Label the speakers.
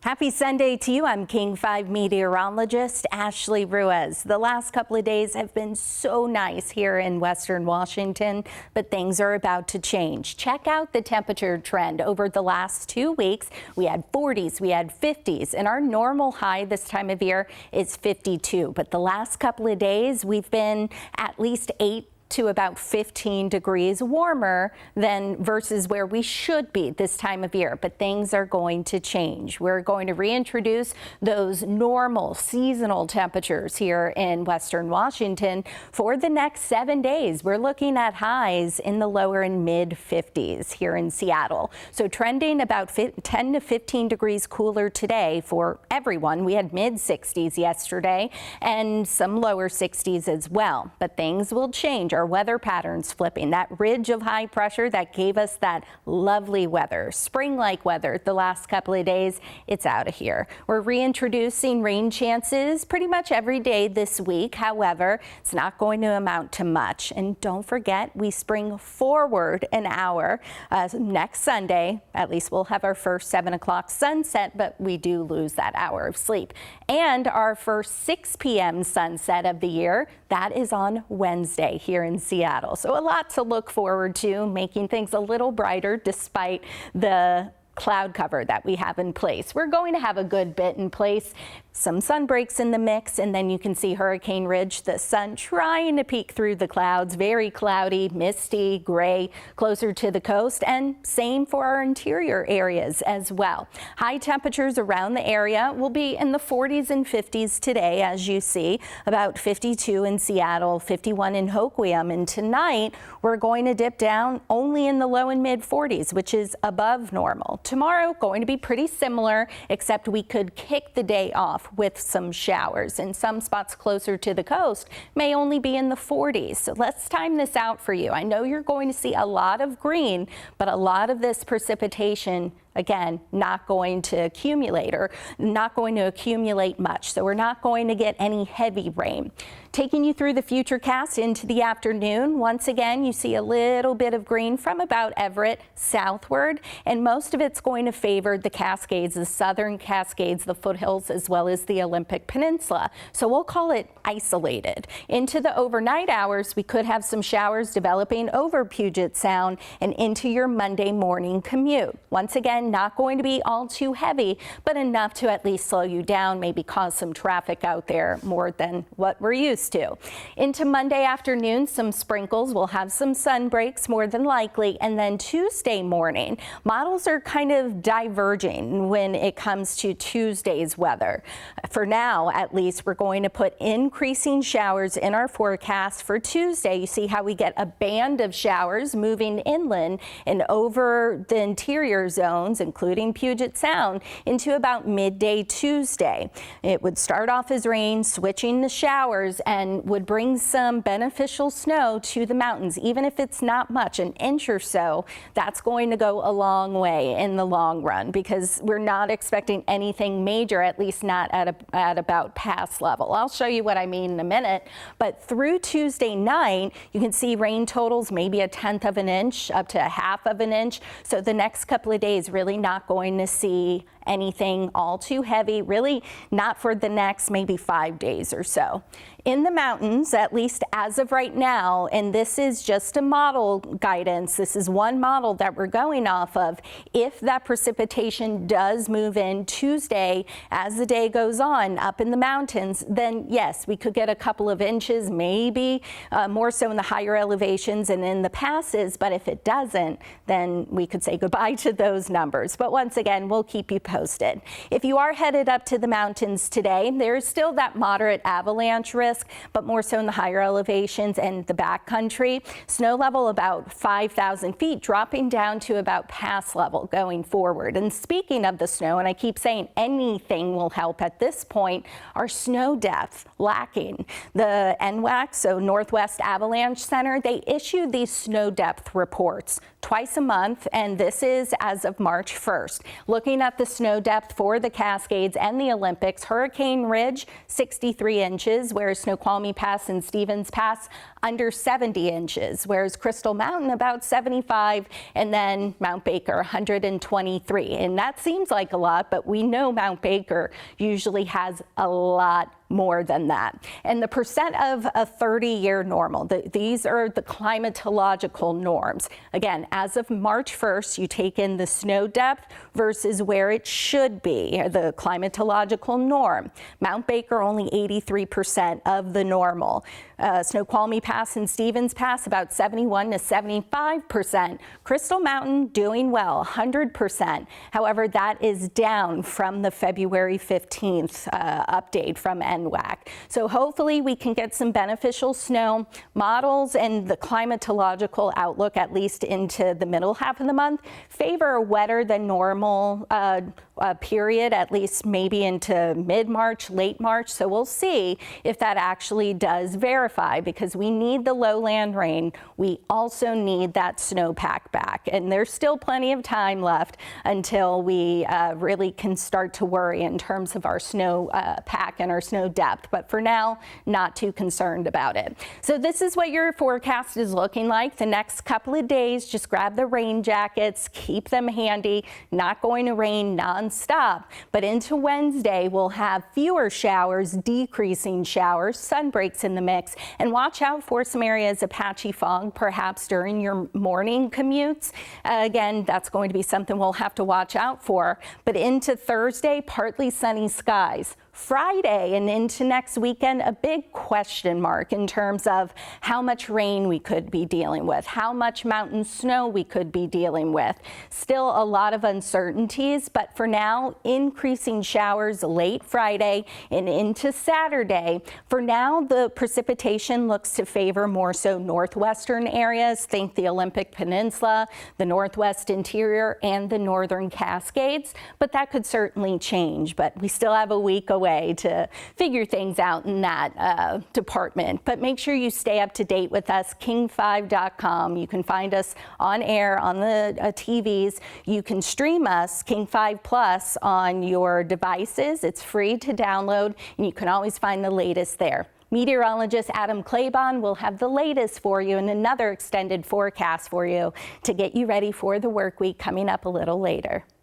Speaker 1: Happy Sunday to you. I'm King 5 meteorologist Ashley Ruiz. The last couple of days have been so nice here in Western Washington, but things are about to change. Check out the temperature trend over the last 2 weeks. We had 40s, we had 50s, and our normal high this time of year is 52. But the last couple of days, we've been at least 8 to about 15 degrees warmer than versus where we should be this time of year. But things are going to change. We're going to reintroduce those normal seasonal temperatures here in Western Washington for the next 7 days. We're looking at highs in the lower and mid 50s here in Seattle. So trending about 10 to 15 degrees cooler today for everyone. We had mid 60s yesterday and some lower 60s as well. But things will change. Our weather patterns flipping. That ridge of high pressure that gave us that lovely weather, spring-like weather the last couple of days, it's out of here. We're reintroducing rain chances pretty much every day this week. However, it's not going to amount to much. And don't forget, we spring forward an hour next Sunday. At least we'll have our first 7 o'clock sunset, but we do lose that hour of sleep. And our first 6 p.m. sunset of the year, that is on Wednesday here in Seattle. So a lot to look forward to, making things a little brighter despite the cloud cover that we have in place. We're going to have a good bit in place. Some sun breaks in the mix, and then you can see Hurricane Ridge, the sun trying to peek through the clouds. Very cloudy, misty, gray, closer to the coast, and same for our interior areas as well. High temperatures around the area will be in the 40s and 50s today, as you see, about 52 in Seattle, 51 in Hoquiam, and tonight we're going to dip down only in the low and mid 40s, which is above normal. Tomorrow going to be pretty similar, except we could kick the day off with some showers, and some spots closer to the coast may only be in the 40s. So let's time this out for you. I know you're going to see a lot of green, but a lot of this precipitation, again, not going to accumulate or not going to accumulate much. So we're not going to get any heavy rain. Taking you through the futurecast into the afternoon, once again, you see a little bit of green from about Everett southward, and most of it's going to favor the Cascades, the southern Cascades, the foothills, as well as the Olympic Peninsula. So we'll call it isolated. Into the overnight hours, we could have some showers developing over Puget Sound and into your Monday morning commute. Once again, not going to be all too heavy, but enough to at least slow you down, maybe cause some traffic out there more than what we're used to. Into Monday afternoon, some sprinkles. We'll have some sun breaks more than likely. And then Tuesday morning, models are kind of diverging when it comes to Tuesday's weather. For now, at least, we're going to put increasing showers in our forecast for Tuesday. You see how we get a band of showers moving inland and over the interior zones, including Puget Sound, into about midday Tuesday. It would start off as rain, switching to showers, and would bring some beneficial snow to the mountains. Even if it's not much, an inch or so, that's going to go a long way in the long run, because we're not expecting anything major, at least not at about pass level. I'll show you what I mean in a minute. But through Tuesday night, you can see rain totals maybe 1/10 of an inch up to 1/2 of an inch. So the next couple of days, really not going to see anything all too heavy, really not for the next maybe 5 days or so. In the mountains, at least as of right now, and this is just a model guidance, this is one model that we're going off of. If that precipitation does move in Tuesday as the day goes on up in the mountains, then yes, we could get a couple of inches, maybe more so in the higher elevations and in the passes. But if it doesn't, then we could say goodbye to those numbers. But once again, we'll keep you posted. If you are headed up to the mountains today, there is still that moderate avalanche risk, but more so in the higher elevations and the backcountry. Snow level about 5,000 feet, dropping down to about pass level going forward. And speaking of the snow, and I keep saying anything will help at this point, our snow depth lacking. The NWAC, so Northwest Avalanche Center, they issued these snow depth reports twice a month, and this is as of March 1st. Looking at the snow depth for the Cascades and the Olympics, Hurricane Ridge, 63 inches, whereas Snoqualmie Pass and Stevens Pass, under 70 inches, whereas Crystal Mountain, about 75, and then Mount Baker, 123. And that seems like a lot, but we know Mount Baker usually has a lot more than that. And the percent of a 30-year normal, these are the climatological norms. Again, as of March 1st, you take in the snow depth versus where it should be, the climatological norm. Mount Baker, only 83% of the normal. Snoqualmie Pass and Stevens Pass, about 71 to 75%. Crystal Mountain, doing well, 100%. However, that is down from the February 15th update from NWAC. So hopefully we can get some beneficial snow. Models and the climatological outlook, at least into the middle half of the month, favor a wetter than normal period, at least maybe into mid-March, late March. So we'll see if that actually does verify, because we need the lowland rain. We also need that snowpack back. And there's still plenty of time left until we really can start to worry in terms of our snow pack and our snow depth. But for now, not too concerned about it. So this is what your forecast is looking like the next couple of days. Just grab the rain jackets, keep them handy. Not going to rain non-stop, but into Wednesday we'll have fewer showers, decreasing showers, sun breaks in the mix, and watch out for some areas of patchy fog perhaps during your morning commutes. Again, that's going to be something we'll have to watch out for. But into Thursday, partly sunny skies. Friday and into next weekend, a big question mark in terms of how much rain we could be dealing with, how much mountain snow we could be dealing with. Still a lot of uncertainties, but for now, increasing showers late Friday and into Saturday. For now, the precipitation looks to favor more so northwestern areas. Think the Olympic Peninsula, the Northwest Interior, and the Northern Cascades, but that could certainly change. But we still have a week away to figure things out in that department. But make sure you stay up to date with us, king5.com. You can find us on air on the TVs. You can stream us, King 5 Plus, on your devices. It's free to download, and you can always find the latest there. Meteorologist Adam Claybon will have the latest for you and another extended forecast for you to get you ready for the work week coming up a little later.